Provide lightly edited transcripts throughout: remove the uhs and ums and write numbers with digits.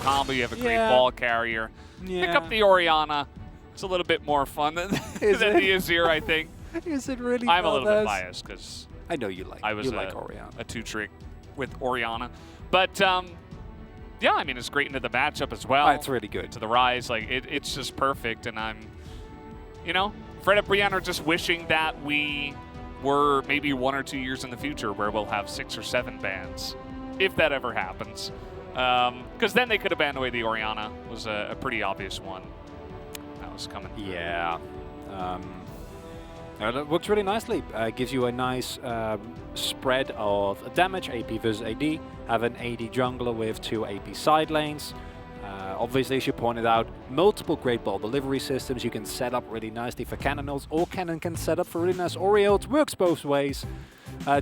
combo, you have a great ball carrier. Pick up the Orianna. It's a little bit more fun than, than the Azir, I think. Is it really? I'm a little bit biased because I know you like. I was like Orianna. A two-trick with Orianna, but yeah, I mean it's great into the matchup as well. Oh, it's really good. To the Rise, like it's just perfect, and I'm, you know, Fred and Brienne are just wishing that we were maybe 1 or 2 years in the future where we'll have 6 or 7 bans, if that ever happens. Because then they could have banned away the Orianna. Was a pretty obvious one that was coming. Yeah. It works really nicely. Gives you a nice spread of damage, AP versus AD. Have an AD jungler with 2 AP side lanes. Obviously, as you pointed out, multiple great ball delivery systems. You can set up really nicely for Cannonals, or Cannon can set up for really nice Orioles. Works both ways.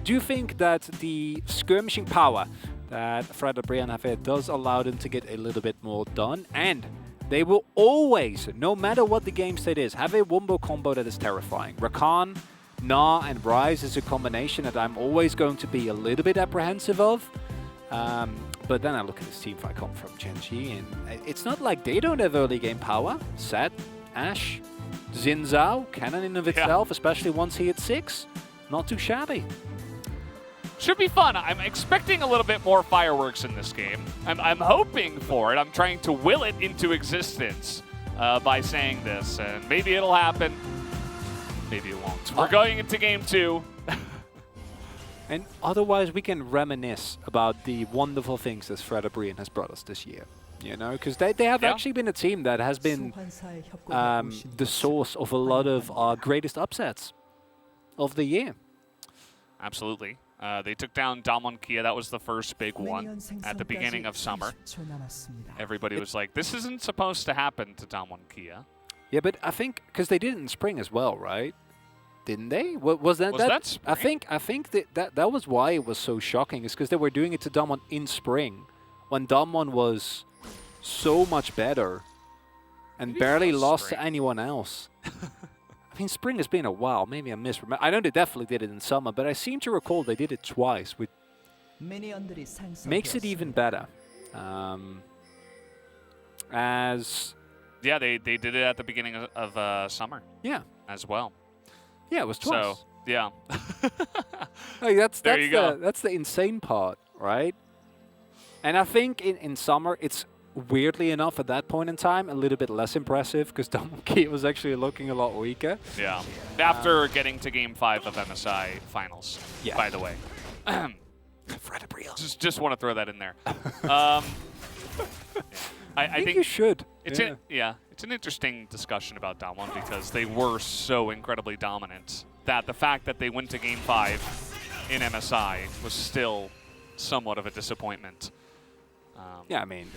Do you think that the skirmishing power that Fred and Brienne have here does allow them to get a little bit more done? And they will always, no matter what the game state is, have a wombo combo that is terrifying. Rakan, Gnar, and Rise is a combination that I'm always going to be a little bit apprehensive of. But then I look at this team if I come from Gen.G, and it's not like they don't have early game power. Set, Ashe, Xin Zhao, Cannon in of itself, especially once he hits 6. Not too shabby. Should be fun. I'm expecting a little bit more fireworks in this game. I'm hoping for it. I'm trying to will it into existence by saying this, and maybe it'll happen. Maybe it won't. We're going into game 2. And otherwise, we can reminisce about the wonderful things that Fred and Brienne has brought us this year. You know, because they have actually been a team that has been the source of a lot of our greatest upsets of the year. Absolutely. They took down Damwon-Kia. That was the first big one at the beginning of summer. Everybody was like, this isn't supposed to happen to Damwon-Kia. Yeah, but I think because they did it in spring as well, right? Didn't they? Was that spring? I think that was why it was so shocking. Is because they were doing it to Damwon in spring, when Damwon was so much better and maybe barely lost to anyone else. I mean, spring has been a while. Maybe I misremember. I know they definitely did it in summer, but I seem to recall they did it twice, which makes it even better. Yeah, they did it at the beginning of summer. Yeah. As well. Yeah, it was twice. So, yeah. Like that's go. That's the insane part, right? And I think in summer, it's weirdly enough at that point in time, a little bit less impressive because Damwon-Kia was actually looking a lot weaker. Yeah. After getting to Game 5 of MSI Finals, by the way. Fred and Brielle. Just want to throw that in there. I think you should. It's it's an interesting discussion about Damwon because they were so incredibly dominant that the fact that they went to Game 5 in MSI was still somewhat of a disappointment. Yeah, I mean,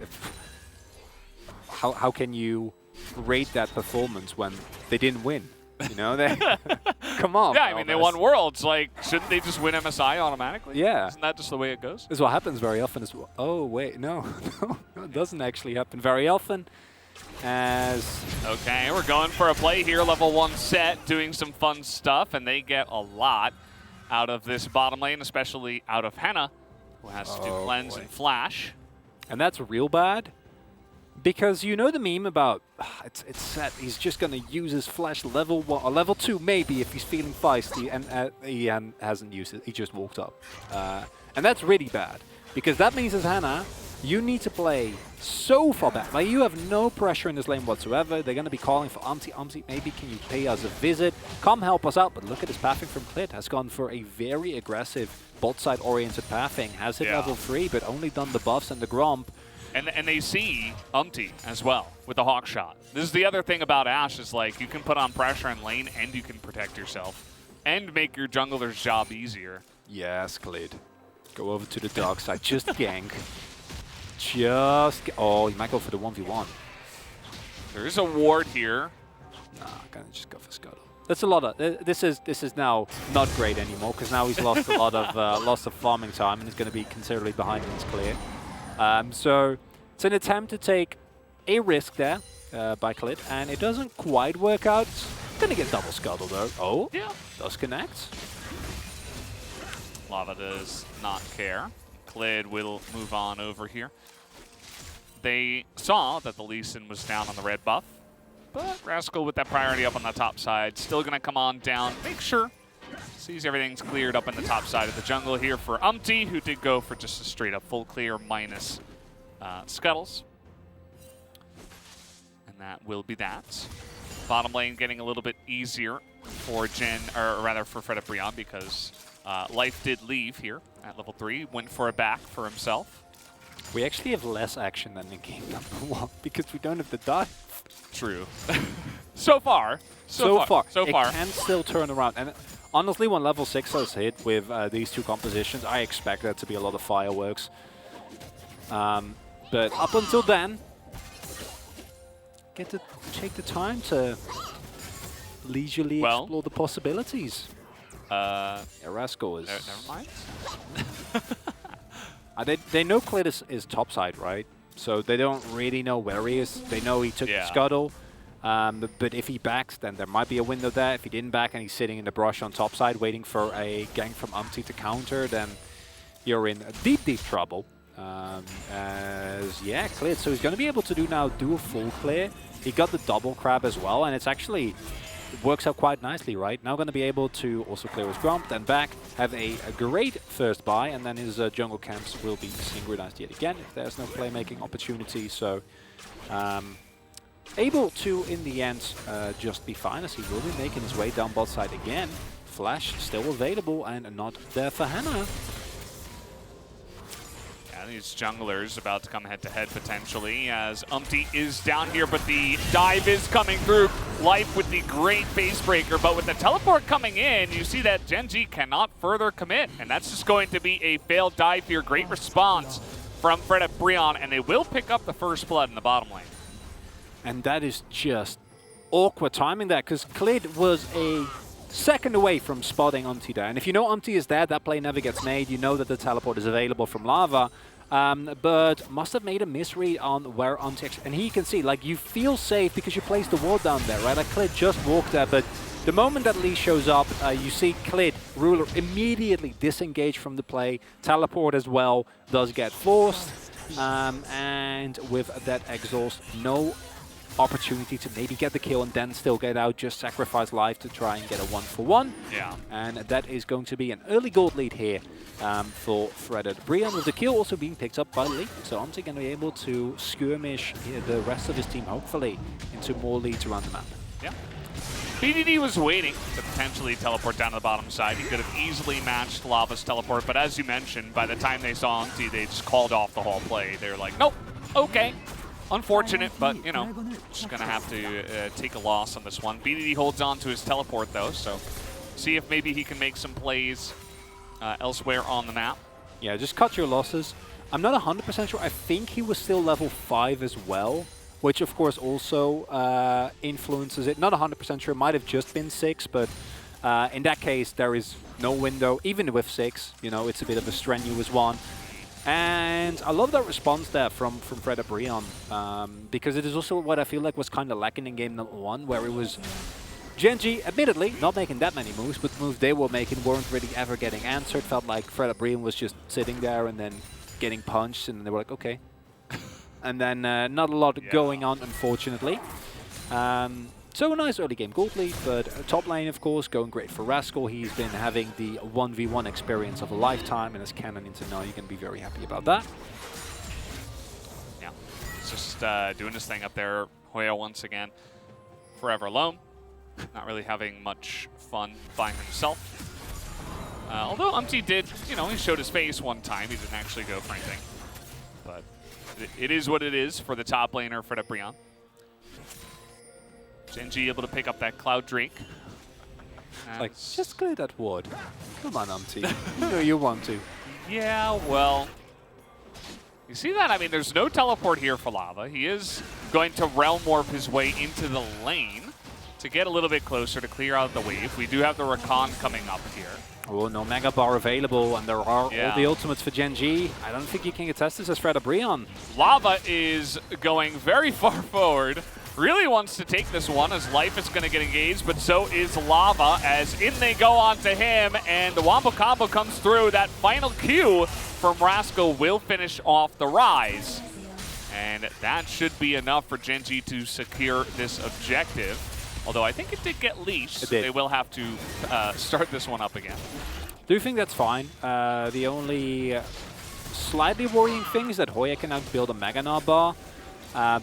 how can you rate that performance when they didn't win? You know, they come on. Yeah, I mean, they won Worlds. Like, shouldn't they just win MSI automatically? Yeah. Isn't that just the way it goes? That's what happens very often as well. Oh, wait, no, it doesn't actually happen very often. Okay, we're going for a play here, level 1 set, doing some fun stuff, and they get a lot out of this bottom lane, especially out of Henna, who has to do cleanse and flash. And that's real bad. Because you know the meme about, it's set, he's just going to use his flash level 1, or level 2 maybe if he's feeling feisty, and he hasn't used it, he just walked up. And that's really bad, because that means as Henna, you need to play so far back. Like, you have no pressure in this lane whatsoever. They're going to be calling for Umti, maybe can you pay us a visit? Come help us out. But look at his pathing from Clit. Has gone for a very aggressive bot side oriented pathing. Has hit level 3, but only done the buffs and the Gromp. And they see Umti as well with the Hawk Shot. This is the other thing about Ashe is like you can put on pressure in lane and you can protect yourself and make your jungler's job easier. Yes, Clit. Go over to the dark side. Just gank. Oh, you might go for the 1v1. There is a ward here. Nah, gonna just go for Scuttle. That's a lot of. This is now not great anymore because now he's lost a lot of farming time and he's going to be considerably behind in his clear. So it's an attempt to take a risk there by Clit, and it doesn't quite work out. Gonna get double Scuttle though. Oh, yeah, does connect. Lava does not care. Clit will move on over here. they saw that the Lee Sin was down on the red buff. But Rascal with that priority up on the top side, still going to come on down, make sure, sees everything's cleared up in the top side of the jungle here for Umpty, who did go for just a straight up full clear minus Scuttles. And that will be that. Bottom lane getting a little bit easier for for Fredabreon because Life did leave here at level 3, went for a back for himself. We actually have less action than in game number 1 because we don't have the dive. True. So far. It can still turn around. And honestly, when level 6 is hit with these two compositions, I expect that to be a lot of fireworks. But up until then, get to take the time to leisurely explore the possibilities. Rascal is... Never mind. They know Clit is topside, right? So they don't really know where he is. They know he took the Scuttle. But if he backs, then there might be a window there. If he didn't back and he's sitting in the brush on topside waiting for a gank from Umpty to counter, then you're in deep, deep trouble. Cleared. So he's going to be able to do a full clear. He got the double crab as well, and it works out quite nicely, right? Now going to be able to also clear his Grump, then back, have a great first buy, and then his jungle camps will be synchronized yet again if there's no playmaking opportunity. So able to, in the end, just be fine as he will be making his way down bot side again. Flash still available and not there for Hannah. These junglers about to come head-to-head potentially as Umpty is down here, but the dive is coming through. Life with the great base breaker, but with the teleport coming in, you see that Gen G cannot further commit, and that's just going to be a failed dive here. Great response from Fredabreon, and they will pick up the first blood in the bottom lane. And that is just awkward timing there, because Klid was a second away from spotting Umpty there. And if you know Umpty is there, that play never gets made. You know that the teleport is available from Lava. But must have made a misread on where Umpty and he can see, like, you feel safe because you placed the ward down there, right? Like, Klid just walked there, but the moment that Lee shows up, you see Klid, Ruler, immediately disengage from the play. Teleport as well does get forced. And with that exhaust, no opportunity to maybe get the kill and then still get out, just sacrifice life to try and get a 1-for-1. Yeah. And that is going to be an early gold lead here for Fredabreon, with the kill also being picked up by Lee. So Umpty going to be able to skirmish the rest of his team, hopefully, into more leads around the map. Yeah. BDD was waiting to potentially teleport down to the bottom side. He could have easily matched Lava's teleport, but as you mentioned, by the time they saw Umpty, they just called off the whole play. They were like, nope, okay. Unfortunate, but, you know, just going to have to take a loss on this one. BDD holds on to his teleport, though, so see if maybe he can make some plays elsewhere on the map. Yeah, just cut your losses. I'm not 100% sure. I think he was still level 5 as well, which, of course, also influences it. Not 100% sure. It might have just been 6, but in that case, there is no window. Even with 6, you know, it's a bit of a strenuous one. And I love that response there from Fredabreon, because it is also what I feel like was kind of lacking in game number 1, where it was Gen G, admittedly, not making that many moves, but the moves they were making weren't really ever getting answered. Felt like Fredabreon was just sitting there and then getting punched, and they were like, okay. And then not a lot going on, unfortunately. So a nice early game gold lead, but top lane, of course, going great for Rascal. He's been having the 1v1 experience of a lifetime, and as Canon into now, you can be very happy about that. Yeah, he's just doing his thing up there. Hoya once again, forever alone. Not really having much fun by himself. Although Umpty did, you know, he showed his face one time. He didn't actually go for anything. But it is what it is for the top laner, Fredabreon. Gen G able to pick up that Cloud Drake. Like, just clear that ward. Come on, Umpty. You know you want to. Yeah, well, you see that? I mean, there's no teleport here for Lava. He is going to Realm Warp his way into the lane to get a little bit closer to clear out the wave. We do have the Rakan coming up here. Oh, no Mega Bar available, and there are all the ultimates for Gen G. I don't think you can contest this as Fredabreon. Lava is going very far forward. Really wants to take this one as Life is going to get engaged, but so is Lava as in they go onto him, and the Wombo Combo comes through. That final Q from Rascal will finish off the Rise. And that should be enough for Gen G to secure this objective. Although I think it did get leashed, so they will have to start this one up again. Do you think that's fine? The only slightly worrying thing is that Hoya can now build a Mega Gnar bar,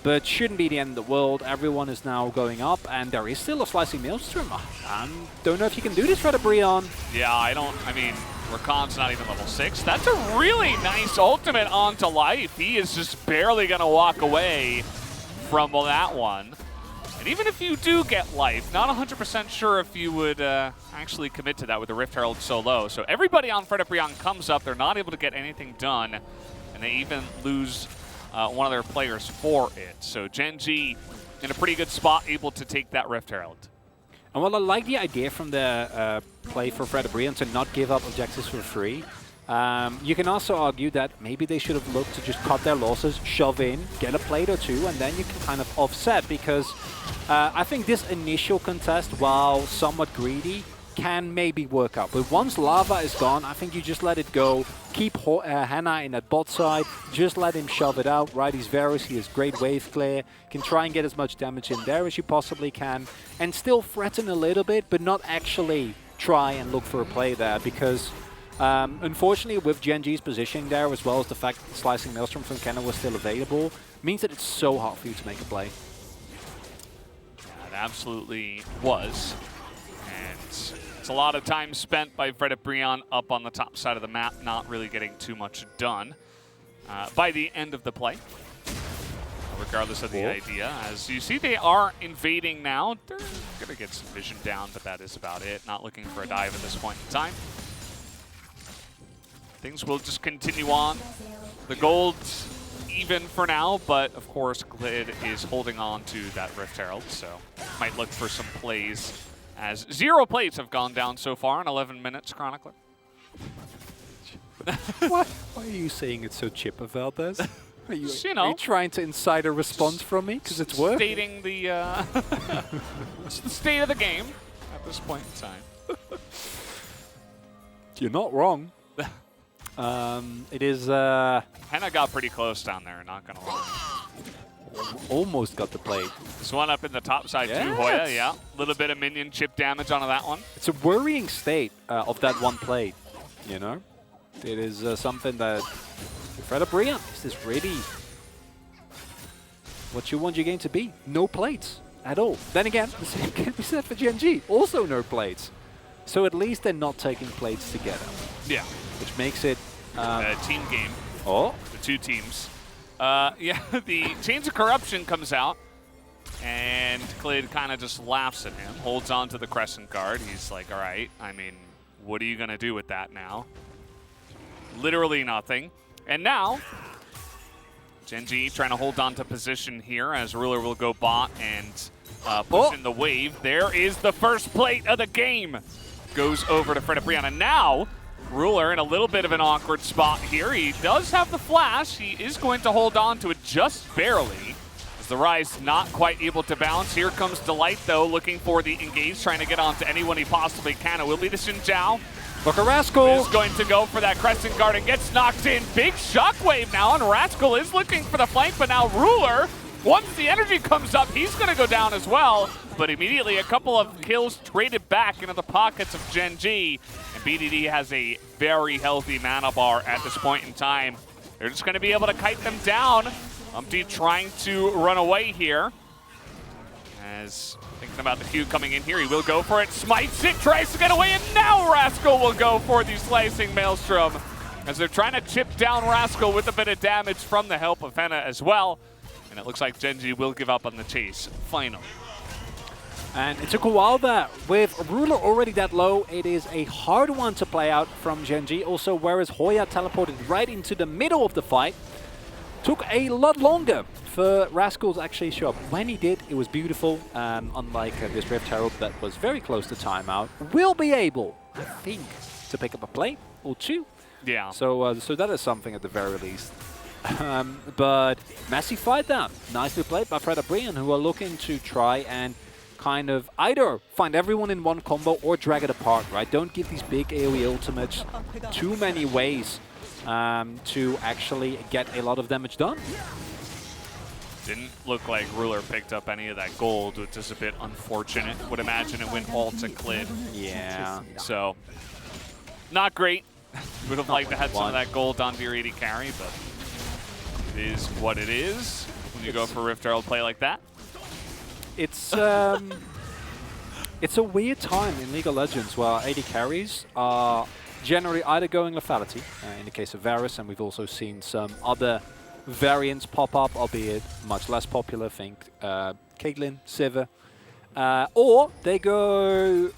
but shouldn't be the end of the world. Everyone is now going up, and there is still a Slicing Maelstrom. I don't know if you can do this for the Brion. Yeah, I mean, Rakan's not even level 6. That's a really nice ultimate onto life. He is just barely going to walk away from that one. And even if you do get life, not 100% sure if you would actually commit to that with the Rift Herald so low. So everybody on Fred Brion comes up. They're not able to get anything done, and they even lose one of their players for it. So Gen G in a pretty good spot, able to take that Rift Herald. And while I like the idea from the play for Fred Brion to not give up objectives for free, you can also argue that maybe they should have looked to just cut their losses, shove in, get a plate or two, and then you can kind of offset, because I think this initial contest, while somewhat greedy, can maybe work out. But once Lava is gone, I think you just let it go. Keep Hannah in that bot side, just let him shove it out, right? He's Varus, he has great wave clear, can try and get as much damage in there as you possibly can, and still threaten a little bit, but not actually try and look for a play there, because unfortunately with Gen G's positioning there, as well as the fact that Slicing Maelstrom from Kenna was still available, means that it's so hard for you to make a play. Yeah, it absolutely was. And it's a lot of time spent by Fred Brion up on the top side of the map, not really getting too much done by the end of the play, regardless of the idea. As you see, they are invading now. They're going to get some vision down, but that is about it. Not looking for a dive at this point in time. Things will just continue on. The gold's even for now, but of course Glid is holding on to that Rift Herald, so might look for some plays, as 0 plays have gone down so far in 11 minutes, Chronicler. Why are you saying it so chipper about this? Are you trying to incite a response from me? Because it's working. Stating the, it's the state of the game at this point in time. You're not wrong. It is... Henna got pretty close down there, not going to lie. Almost got the plate. This one up in the top side too, Hoya, yeah. A little bit of minion chip damage onto that one. It's a worrying state of that one plate, you know? It is something that... Fred Brion, is this really what you want your game to be? No plates at all. Then again, the same can be said for Gen G. Also no plates. So at least they're not taking plates together. Yeah. Which makes it... a team game. Oh. The two teams. Yeah, the Chains of Corruption comes out, and Glid kind of just laughs at him, holds on to the Crescent Guard. He's like, all right, I mean, what are you going to do with that now? Literally nothing. And now, Gen G trying to hold on to position here as Ruler will go bot and push in the wave. There is the first plate of the game. Goes over to Fred Brion. And now, Ruler in a little bit of an awkward spot here. He does have the flash. He is going to hold on to it just barely. As the Rise not quite able to bounce. Here comes Delight, though, looking for the engage, trying to get onto anyone he possibly can. It will be the Xin Zhao. Look at Rascal. Is going to go for that Crescent Guard and gets knocked in. Big shockwave now, and Rascal is looking for the flank, but now Ruler, once the energy comes up, he's going to go down as well. But immediately a couple of kills traded back into the pockets of Gen G. And BDD has a very healthy mana bar at this point in time. They're just going to be able to kite them down. Umpty trying to run away here. As thinking about the Q coming in here, he will go for it. Smites it, tries to get away, and now Rascal will go for the Slicing Maelstrom. As they're trying to chip down Rascal with a bit of damage from the help of Henna as well. And it looks like Gen G will give up on the chase, finally. And it took a while there. With Ruler already that low, it is a hard one to play out from Gen G. Also, whereas Hoya teleported right into the middle of the fight, took a lot longer for Rascal to actually show up. When he did, it was beautiful. Unlike this Rift Herald that was very close to timeout, will be able, I think, to pick up a play or two. Yeah. So that is something at the very least. But massive fight there. Nicely played by Fred Brion, who are looking to try and kind of either find everyone in one combo or drag it apart, right? Don't give these big AoE ultimates too many ways to actually get a lot of damage done. Didn't look like Ruler picked up any of that gold, which is a bit unfortunate. Would imagine it went all to Clid. Yeah. So, not great. Would have liked to have some of that gold on your AD carry, but it is what it is when you go for Rift Herald play like that. It's it's a weird time in League of Legends where AD carries are generally either going lethality, in the case of Varus, and we've also seen some other variants pop up, albeit much less popular. Think Caitlyn, Sivir, or they go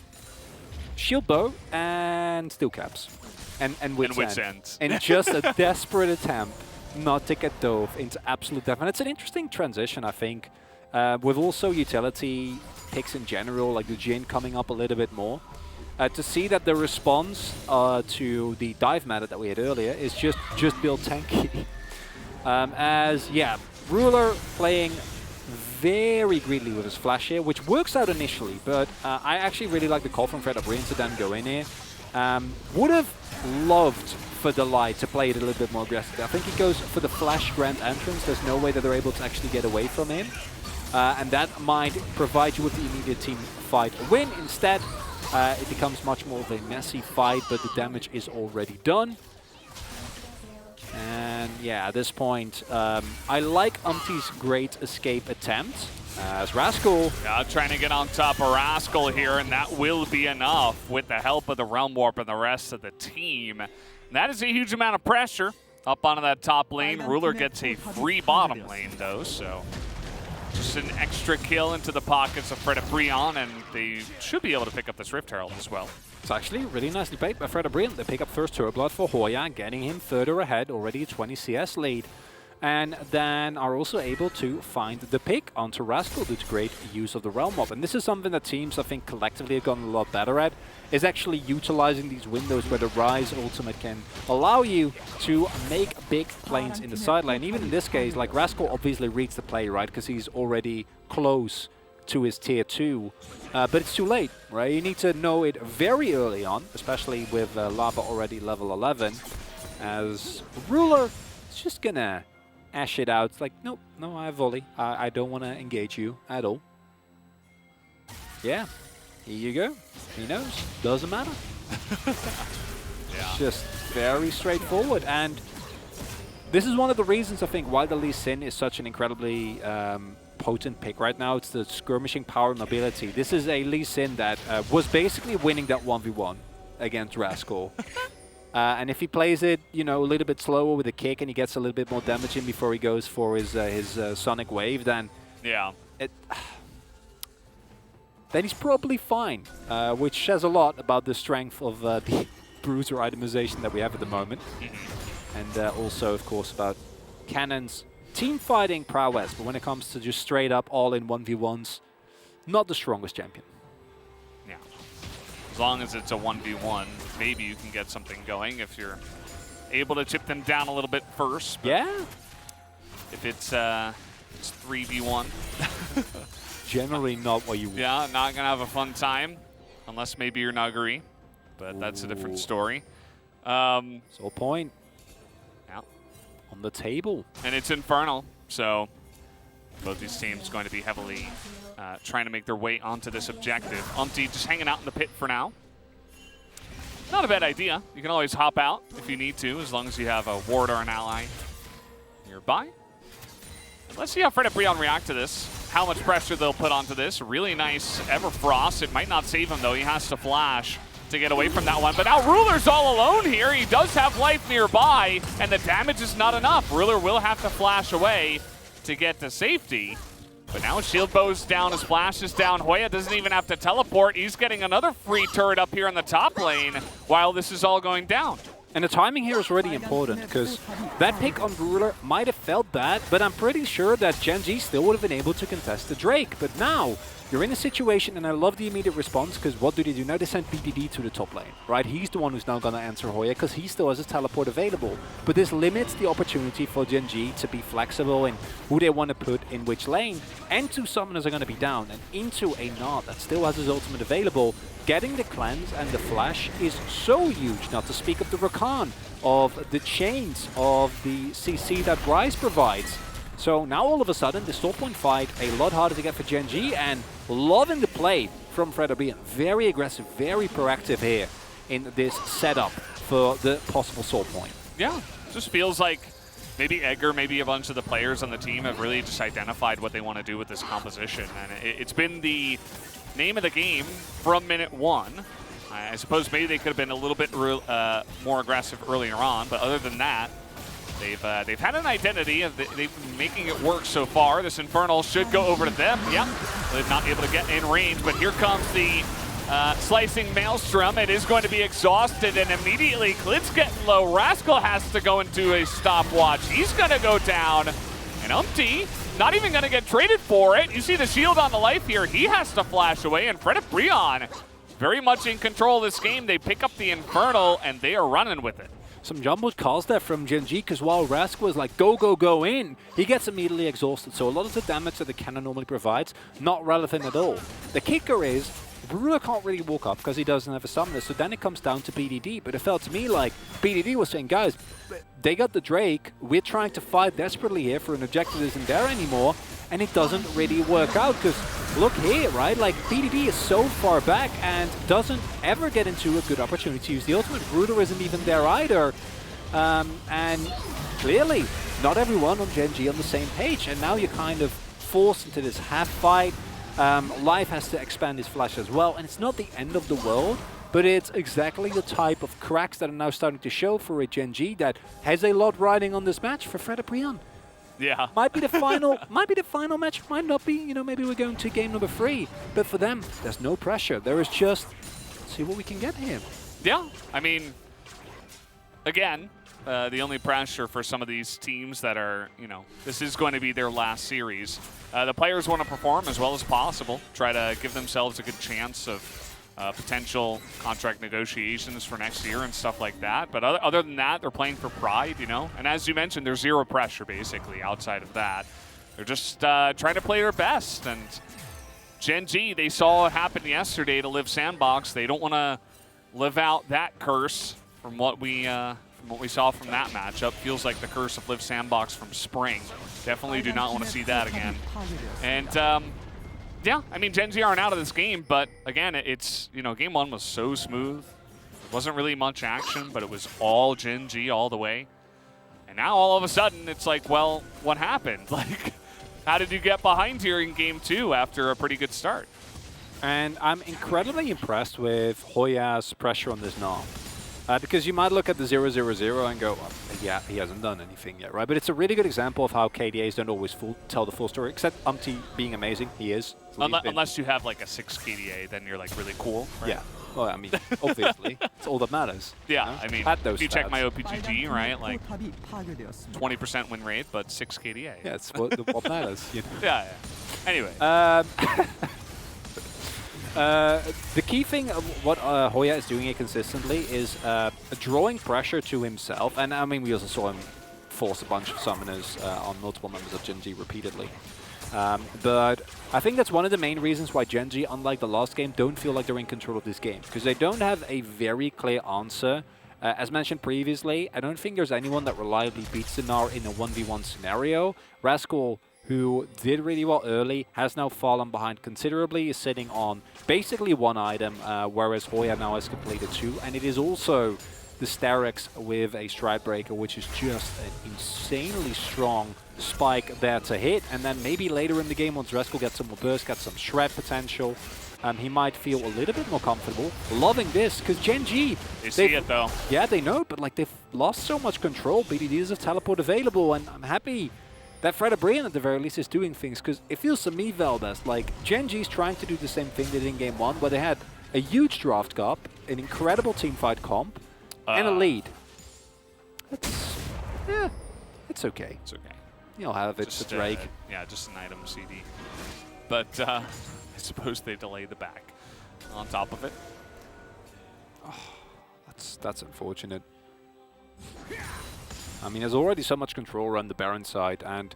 shield bow and steel caps, and wit's end, in just a desperate attempt not to get dove into absolute death. And it's an interesting transition, I think, with also utility picks in general, like the Jhin coming up a little bit more. To see that the response to the dive meta that we had earlier is just build tanky. Ruler playing very greedily with his flash here, which works out initially, but I actually really like the call from fredabrean to then go in here. Would have loved for Delight to play it a little bit more aggressively. I think he goes for the flash grand entrance. There's no way that they're able to actually get away from him. And that might provide you with the immediate team fight win. Instead, it becomes much more of a messy fight, but the damage is already done. And yeah, at this point, I like Umti's great escape attempt as Rascal. Trying to get on top of Rascal here, and that will be enough with the help of the Realm Warp and the rest of the team. And that is a huge amount of pressure up onto that top lane. Ruler gets a free bottom lane, though, so just an extra kill into the pockets of fredabrean, and they should be able to pick up this Rift Herald as well. It's actually really nicely played by fredabrean. They pick up first Turret Blood for Hoya, getting him further ahead, already a 20 CS lead. And then are also able to find the pick onto Rascal due to great use of the Realm Warp. And this is something that teams, I think, collectively have gotten a lot better at, is actually utilizing these windows where the Rise ultimate can allow you to make big plays in the side lane. Even in this case, like Rascal obviously reads the play, right? Because he's already close to his tier 2. But it's too late, right? You need to know it very early on, especially with Lava already level 11, as Ruler is just gonna ash it out. It's like, nope, no, I have volley. I don't want to engage you at all. Yeah, here you go. He knows. Doesn't matter. Yeah. Just very straightforward. And this is one of the reasons, I think, why the Lee Sin is such an incredibly potent pick right now. It's the skirmishing power and mobility. This is a Lee Sin that was basically winning that 1v1 against Rascal. And if he plays it, you know, a little bit slower with a kick and he gets a little bit more damage in before he goes for his Sonic Wave, then yeah, then he's probably fine, which says a lot about the strength of the Bruiser itemization that we have at the moment. And also, of course, about Cannon's team fighting prowess, but when it comes to just straight up all-in 1v1s, not the strongest champion. Yeah. As long as it's a 1v1, maybe you can get something going if you're able to chip them down a little bit first. Yeah. If it's 3v1. Generally not what you want. Yeah, not going to have a fun time, unless maybe you're Nuggery, but that's a different story. So point. Yeah. On the table. And it's Infernal, so both these teams going to be heavily trying to make their way onto this objective. Umti just hanging out in the pit for now. Not a bad idea. You can always hop out if you need to, as long as you have a ward or an ally nearby. Let's see how fredabrean react to this. How much pressure they'll put onto this. Really nice Everfrost. It might not save him, though. He has to flash to get away from that one. But now Ruler's all alone here. He does have life nearby, and the damage is not enough. Ruler will have to flash away to get to safety. But now shield bow's down, his flash is down. Hoya doesn't even have to teleport. He's getting another free turret up here in the top lane while this is all going down. And the timing here is really important, because that pick on Ruler might have felt bad, but I'm pretty sure that Gen G still would have been able to contest the Drake. But now, you're in a situation, and I love the immediate response, because what do? Now they send BDD to the top lane, right? He's the one who's now going to answer Hoya, because he still has his teleport available. But this limits the opportunity for Gen G to be flexible in who they want to put in which lane. And two summoners are going to be down, and into a Nod that still has his ultimate available. Getting the cleanse and the flash is so huge, not to speak of the Rakan, of the chains, of the CC that Rise provides. So now all of a sudden, the store point fight a lot harder to get for Gen G, and loving the play from Fred. Very aggressive, very proactive here in this setup for the possible store point. Yeah, just feels like maybe Edgar, maybe a bunch of the players on the team have really just identified what they want to do with this composition. And it's been the name of the game from minute one. I suppose maybe they could have been a little bit more aggressive earlier on, but other than that, they've had an identity. They've been making it work so far. This Infernal should go over to them. Yep, they're not able to get in range, but here comes the slicing Maelstrom. It is going to be exhausted, and immediately Klid's getting low. Rascal has to go into a stopwatch. He's going to go down, and Umpty not even going to get traded for it. You see the shield on the life here. He has to flash away, and Fred very much in control of this game. They pick up the Infernal, and they are running with it. Some jumbled calls there from Gen G, because while Rask was like, go, go, go in, he gets immediately exhausted. So a lot of the damage that the cannon normally provides, not relevant at all. The kicker is, Bruno can't really walk up because he doesn't have a summoner, so then it comes down to BDD. But it felt to me like BDD was saying, guys, they got the Drake, we're trying to fight desperately here for an objective that isn't there anymore, and it doesn't really work out, because look here, right? Like, BDD is so far back and doesn't ever get into a good opportunity to use the ultimate. Bruno isn't even there either. And clearly, not everyone on Gen G on the same page, and now you're kind of forced into this half fight. Life has to expand his flash as well, and it's not the end of the world, but it's exactly the type of cracks that are now starting to show for a Gen G that has a lot riding on this match for Fred. Yeah. Might be the final match, might not be, you know, maybe we're going to game number 3. But for them, there's no pressure. There is just, see what we can get here. Yeah, I mean, again, the only pressure for some of these teams that are, you know, this is going to be their last series. The players want to perform as well as possible, try to give themselves a good chance of potential contract negotiations for next year and stuff like that. But other than that, they're playing for pride, you know. And as you mentioned, there's zero pressure, basically, outside of that. They're just trying to play their best. And Gen G, they saw it happen yesterday to Live Sandbox. They don't want to live out that curse from what we saw from that matchup. Feels like the curse of Live Sandbox from spring. Definitely do not want to see that again. And yeah, I mean, Gen G aren't out of this game, but again, it's, you know, game 1 was so smooth. There wasn't really much action, but it was all Gen G all the way. And now all of a sudden, it's like, well, what happened? Like, how did you get behind here in game 2 after a pretty good start? And I'm incredibly impressed with Hoya's pressure on this knob. Because you might look at the 0-0-0 and go, well, yeah, he hasn't done anything yet, right? But it's a really good example of how KDAs don't always tell the full story, except Umpty being amazing. He is. Unless you have like a 6 KDA, then you're like really cool, right? Yeah. Well, I mean, obviously, it's all that matters. Yeah, you know? I mean, if you check my OPGG, right, like 20% win rate, but 6 KDA. Yeah, it's what matters. You know? Yeah, yeah. Anyway. The key thing of what Hoya is doing here consistently is drawing pressure to himself. And I mean, we also saw him force a bunch of summoners on multiple members of Gen G repeatedly. But I think that's one of the main reasons why Gen G, unlike the last game, don't feel like they're in control of this game. Because they don't have a very clear answer. As mentioned previously, I don't think there's anyone that reliably beats Dinar in a 1v1 scenario. Rascal, who did really well early, has now fallen behind considerably, is sitting on basically 1 item, whereas Hoya now has completed 2. And it is also the Sterix with a Stride Breaker, which is just an insanely strong spike there to hit. And then maybe later in the game, once Rascal gets some more burst, gets some shred potential, he might feel a little bit more comfortable. Loving this, because Gen G... They see it, though. Yeah, they know, but like they've lost so much control. BDD is a teleport available, and I'm happy that Fred at the very least is doing things, because it feels to me, Veldes, like Gen G's trying to do the same thing they did in Game 1, where they had a huge draft gap, an incredible teamfight comp, and a lead. Yeah, it's okay. It's okay. You'll have it, Just, it's Drake. Yeah, just an item CD. But I suppose they delay the back on top of it. Oh, that's unfortunate. I mean, there's already so much control around the Baron side, and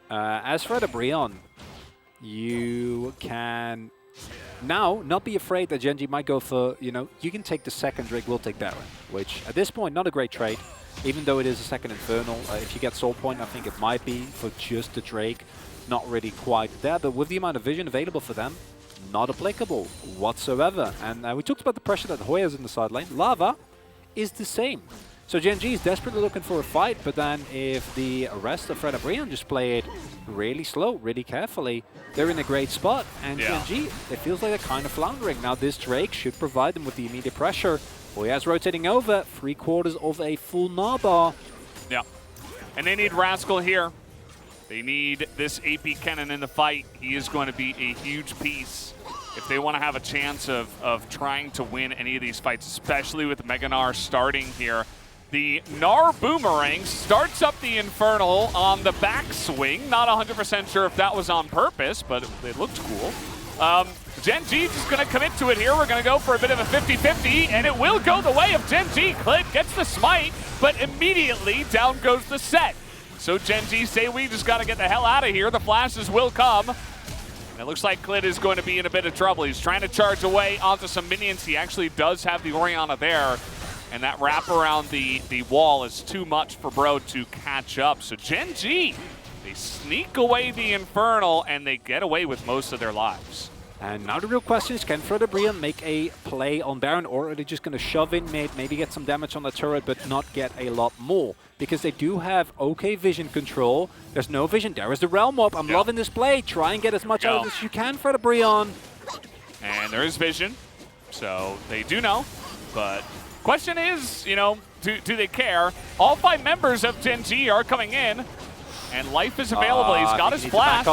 as Fred you can now not be afraid that Gen G might go for, you know, you can take the second Drake, we'll take Baron, which at this point, not a great trade. even though it is a second Infernal. If you get Soul Point, I think it might be for just the Drake. Not really quite there, but with the amount of vision available for them, not applicable whatsoever. And we talked about the pressure that Hoya has in the side lane. Lava is the same. So Gen G is desperately looking for a fight, but then if the rest of Fred and Brian just play it really slow, really carefully, they're in a great spot. And Gen G, it feels like they're kind of floundering. Now this Drake should provide them with the immediate pressure. Hoya's rotating over, 3/4 of a full Gnaw. Yeah. And they need Rascal here. They need this AP Cannon in the fight. He is going to be a huge piece if they want to have a chance of trying to win any of these fights, especially with Mega Gnar starting here. The Gnar Boomerang starts up the Infernal on the backswing. Not 100% sure if that was on purpose, but it looked cool. Gen G just going to commit to it here. We're going to go for a bit of a 50-50, and it will go the way of Gen G. Clip gets the smite, but immediately down goes the set. So Gen G say we just got to get the hell out of here. The flashes will come. And it looks like Clit is going to be in a bit of trouble. He's trying to charge away onto some minions. He actually does have the Orianna there. And that wrap around the wall is too much for Bro to catch up. So Gen G, they sneak away the Infernal and they get away with most of their lives. And now the real question is, can Fred Brian make a play on Baron, or are they just going to shove in mid, maybe get some damage on the turret, but not get a lot more? Because they do have okay vision control. There's no vision. There is the Realm Warp. I'm loving this play. Try and get as much out as you can, Fred Brian. And there is vision, so they do know. But question is, you know, do they care? All 5 members of Gen G are coming in, and life is available. He's got his flash.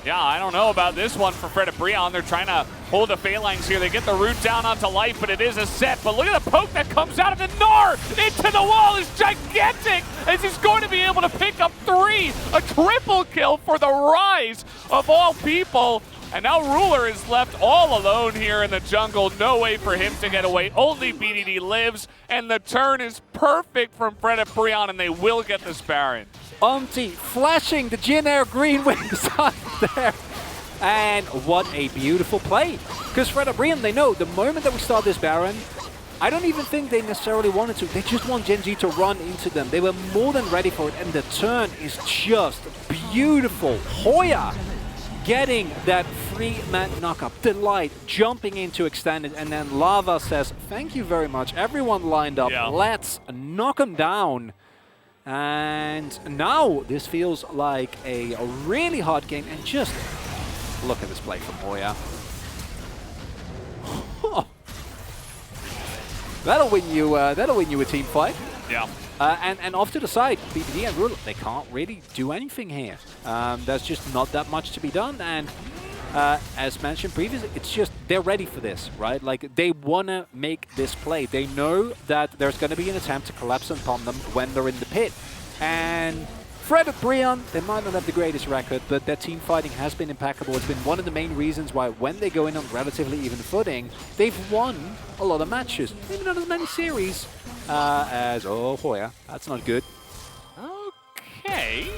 Yeah, I don't know about this one for Fred and Brian. They're trying to hold the Phalanx here. They get the root down onto life, but it is a set. But look at the poke that comes out of the Gnar into the wall is gigantic, as he's going to be able to pick up 3. A triple kill for the Rise of all people. And now Ruler is left all alone here in the jungle. No way for him to get away. Only BDD lives, and the turn is perfect from Fred and Brian, and they will get this Baron. Auntie flashing the Jin Air green wings out there. And what a beautiful play. Because Fred and Brian, they know the moment that we start this Baron, I don't even think they necessarily wanted to. They just want Gen G to run into them. They were more than ready for it, and the turn is just beautiful. Hoya getting that 3-man knockup. Delight jumping into extended, and then Lava says, thank you very much. Everyone lined up. Let's knock him down. And now this feels like a really hard game. And just look at this play from Hoya. That'll win you a team fight. Yeah. And off to the side, BBD and Ruler, they can't really do anything here. There's just not that much to be done. And as mentioned previously, it's just they're ready for this, right? Like, they want to make this play. They know that there's going to be an attempt to collapse upon them when they're in the pit. And Fred and Brian, they might not have the greatest record, but their team fighting has been impeccable. It's been one of the main reasons why when they go in on relatively even footing, they've won a lot of matches. Maybe not as many series as, oh, Hoya. That's not good. Okay.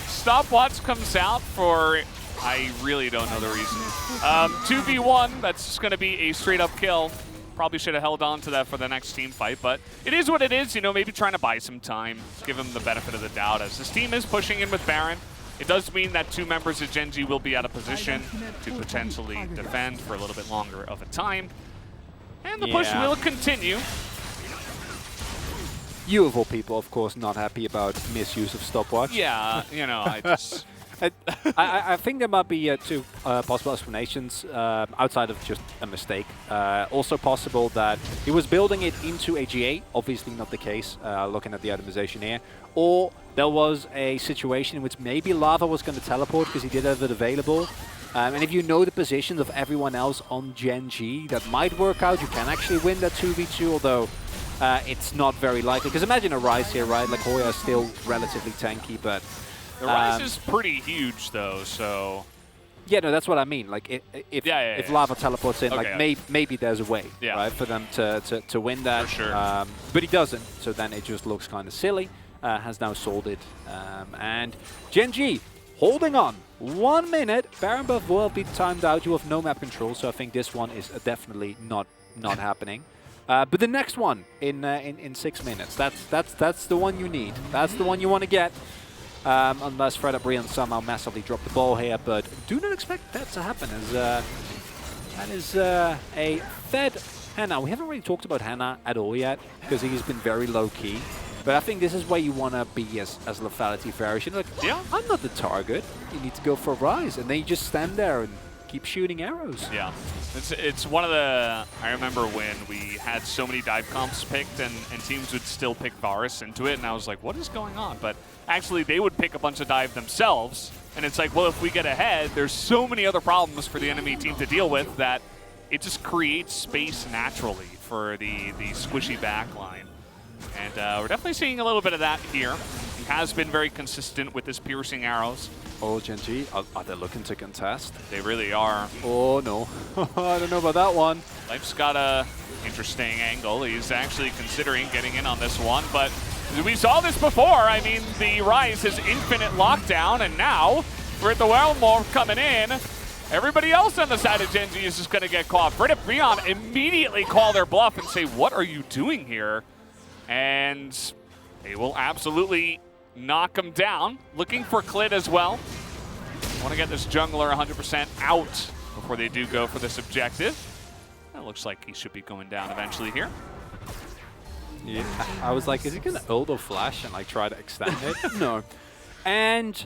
Stopwatch comes out for, I really don't know the reason. 2v1, that's just going to be a straight-up kill. Probably should have held on to that for the next team fight, but it is what it is. You know, maybe trying to buy some time, give him the benefit of the doubt. As this team is pushing in with Baron, it does mean that 2 members of Gen G will be out of position to potentially defend for a little bit longer of a time. And the push will continue. You of all people, of course, not happy about misuse of stopwatch. Yeah, you know, I just... I think there might be 2 possible explanations outside of just a mistake. Also possible that he was building it into a GA, obviously not the case, looking at the itemization here. Or there was a situation in which maybe Lava was going to teleport because he did have it available. And if you know the positions of everyone else on Gen G, that might work out. You can actually win that 2v2, although it's not very likely. Because imagine a Rise here, right? Like, Hoya is still relatively tanky, but... The Rise is pretty huge, though, so... Yeah, no, that's what I mean. Like, if Lava teleports in, like, maybe there's a way, right, for them to win that. For sure. But he doesn't, so then it just looks kind of silly. Has now sold it. And Gen G, holding on. 1 minute. Baron buff will be timed out. You have no map control, so I think this one is definitely not happening. But the next one in 6 minutes, that's the one you need. That's the one you want to get. Unless Fred and Brian somehow massively drop the ball here, but do not expect that to happen, as that is a fed Hannah. We haven't really talked about Hannah at all yet, because he's been very low-key. But I think this is where you want to be as lethality Farish. You're like, yeah, I'm not the target. You need to go for Rise. And then you just stand there and keep shooting arrows. Yeah. It's one of the... I remember when we had so many dive comps picked and teams would still pick Varus into it. And I was like, what is going on? But actually, they would pick a bunch of dive themselves. And it's like, well, if we get ahead, there's so many other problems for the enemy team to deal with that it just creates space naturally for the squishy backline. And we're definitely seeing a little bit of that here. He has been very consistent with his piercing arrows. Oh, Gen G, are they looking to contest? They really are. Oh, no. I don't know about that one. Life's got a interesting angle. He's actually considering getting in on this one, but we saw this before. I mean, the Rise is infinite lockdown, and now we're at the Wellmore coming in. Everybody else on the side of Gen G is just going to get caught. Fred and Brian immediately call their bluff and say, what are you doing here? And they will absolutely knock him down. Looking for Clit as well. Want to get this jungler 100% out before they do go for this objective. That looks like he should be going down eventually here. Yeah, I was like, is he going to ult or flash and like try to extend it? No. And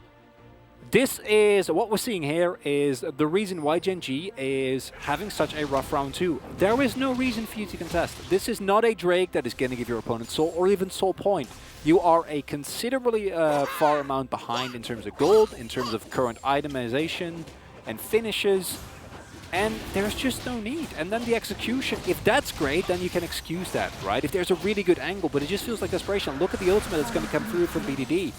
this is, what we're seeing here is the reason why Gen G is having such a rough round 2. There is no reason for you to contest. This is not a Drake that is going to give your opponent soul or even soul point. You are a considerably far amount behind in terms of gold, in terms of current itemization and finishes, and there's just no need. And then the execution, if that's great, then you can excuse that, right? If there's a really good angle, but it just feels like desperation. Look at the ultimate that's going to come through from BDD.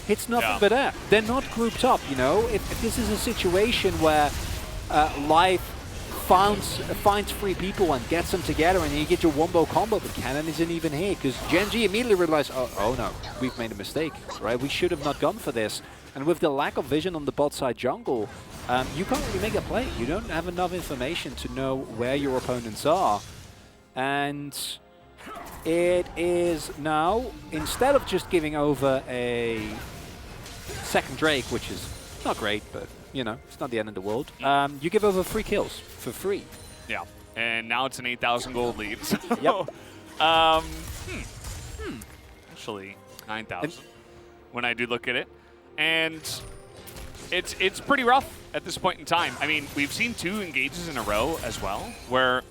It's nothing but that. They're not grouped up, you know? If this is a situation where Life finds 3 people and gets them together and you get your wombo combo, but Cannon isn't even here, because Gen G immediately realized, oh no, we've made a mistake, right? We should have not gone for this. And with the lack of vision on the bot side jungle, you can't really make a play. You don't have enough information to know where your opponents are. And it is now, instead of just giving over a second Drake, which is not great, but you know, it's not the end of the world, you give over 3 kills for free. Yeah, and now it's an 8,000 gold lead. So yep. Actually, 9,000 when I do look at it. And it's pretty rough at this point in time. I mean, we've seen 2 engages in a row as well, where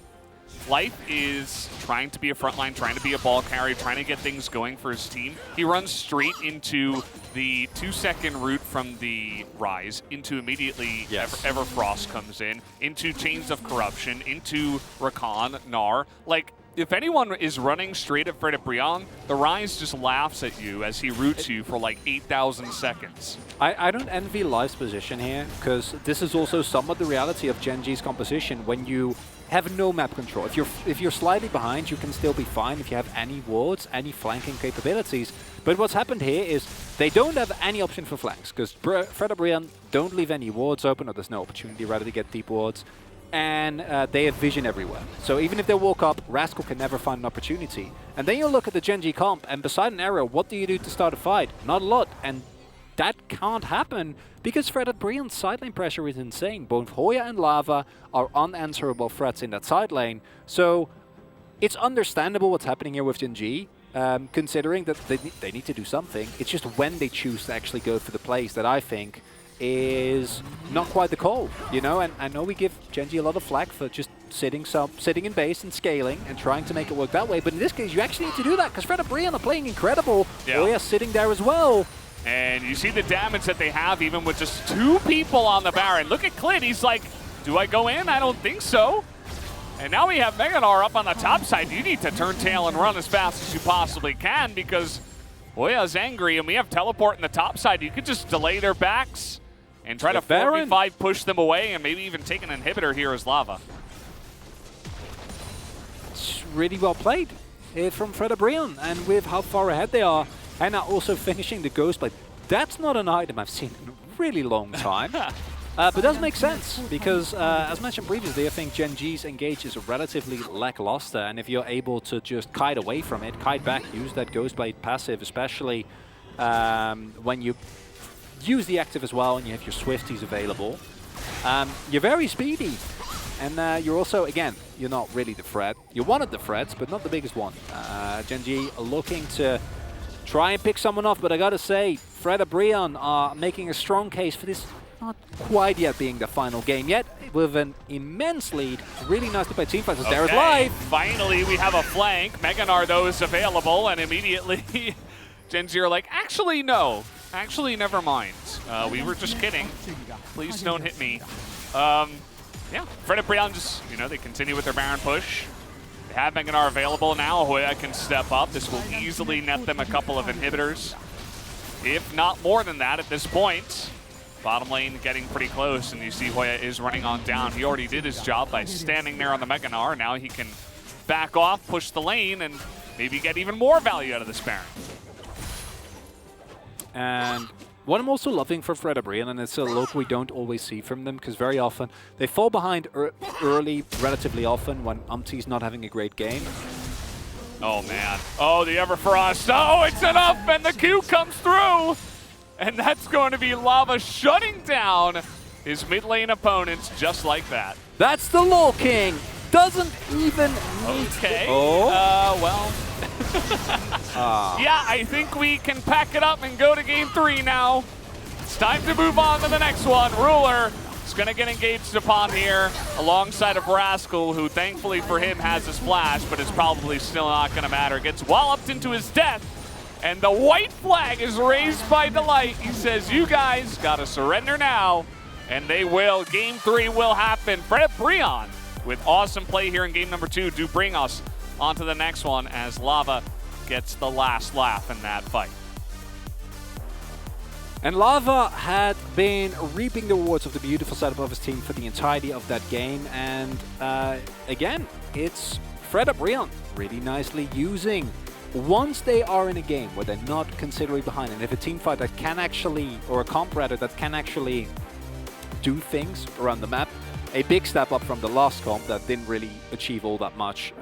Life is trying to be a frontline, trying to be a ball carrier, trying to get things going for his team. He runs straight into the 2-second route from the Rise, into immediately Everfrost comes in, into Chains of Corruption, into Rakan, Gnar. Like, if anyone is running straight at Fred and Brian, the Rise just laughs at you as he roots you for like 8,000 seconds. I don't envy Life's position here, because this is also somewhat the reality of Gen G's composition when you have no map control. If you're slightly behind, you can still be fine if you have any wards, any flanking capabilities. But what's happened here is they don't have any option for flanks, because Fred and Brian don't leave any wards open, or there's no opportunity rather to get deep wards. And they have vision everywhere. So even if they walk up, Rascal can never find an opportunity. And then you look at the Gen G comp, and beside an arrow, what do you do to start a fight? Not a lot. And that can't happen because Fred and Brian's side lane pressure is insane. Both Hoya and Lava are unanswerable threats in that side lane. So it's understandable what's happening here with Gen G, considering that they need to do something. It's just when they choose to actually go for the plays that I think is not quite the call, you know. And I know we give Gen G a lot of flack for just sitting in base and scaling and trying to make it work that way. But in this case, you actually need to do that because Fred and Brian are playing incredible. Hoya sitting there as well. And you see the damage that they have even with just 2 people on the Baron. Look at Clit. He's like, do I go in? I don't think so. And now we have Meganar up on the top side. You need to turn tail and run as fast as you possibly can because Hoya's angry and we have teleport in the top side. You could just delay their backs and try to 4v5 push them away and maybe even take an inhibitor here as Lava. It's really well played from Fred and Brian, and with how far ahead they are. And now also finishing the Ghost Blade. That's not an item I've seen in a really long time. But it does make sense, because as mentioned previously, I think Gen G's engage is relatively lackluster, and if you're able to just kite away from it, kite back, use that Ghost Blade passive, especially when you use the active as well and you have your Swifties available, you're very speedy. And you're also, again, you're not really the threat. You're one of the threats, but not the biggest one. Gen G looking to try and pick someone off, but I gotta say, Fred and Brian are making a strong case for this not quite yet being the final game yet, with an immense lead. Really nice to play teamfights as there is live. Finally, we have a flank. Meganar, though, is available, and immediately Gen Z are like, actually, no. Actually, never mind. We were just kidding. Please don't hit me. Yeah, Fred and Brian just, they continue with their Baron push. They have Meganar available now. Hoya can step up. This will easily net them a couple of inhibitors, if not more than that at this point. Bottom lane getting pretty close, and you see Hoya is running on down. He already did his job by standing there on the Meganar. Now he can back off, push the lane, and maybe get even more value out of this Baron. And what I'm also loving for Fred and Brian, and it's a look we don't always see from them, because very often they fall behind early, relatively often, when Umti's not having a great game. Oh, man. Oh, the Everfrost. Oh, it's enough, and the Q comes through. And that's going to be Lava shutting down his mid lane opponents just like that. That's the Law King. Doesn't even need Okay. Oh. Well. Yeah, I think we can pack it up and go to game 3 now. It's time to move on to the next one. Ruler is going to get engaged upon here alongside of Rascal, who thankfully for him has a splash, but it's probably still not going to matter. Gets walloped into his death. And the white flag is raised by Delight. He says, you guys gotta surrender now. And they will. Game 3 will happen. Fred Brian with awesome play here in game number 2 do bring us on to the next one as Lava gets the last laugh in that fight. And Lava had been reaping the rewards of the beautiful setup of his team for the entirety of that game. And again, it's Fred and Brian really nicely using, once they are in a game where they're not considerably behind, and if a team fight that can actually, or a comp rather, that can actually do things around the map, a big step up from the last comp that didn't really achieve all that much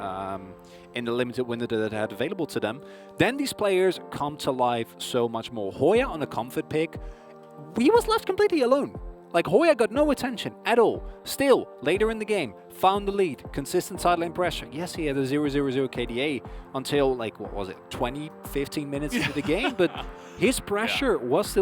in the limited window that they had available to them, then these players come to life so much more. Hoya on a comfort pick, he was left completely alone. Like, Hoya got no attention at all. Still, later in the game, found the lead, consistent side lane pressure. Yes, he had a 0-0-0 KDA until, like, what was it, 20, 15 minutes into the game, but his pressure was still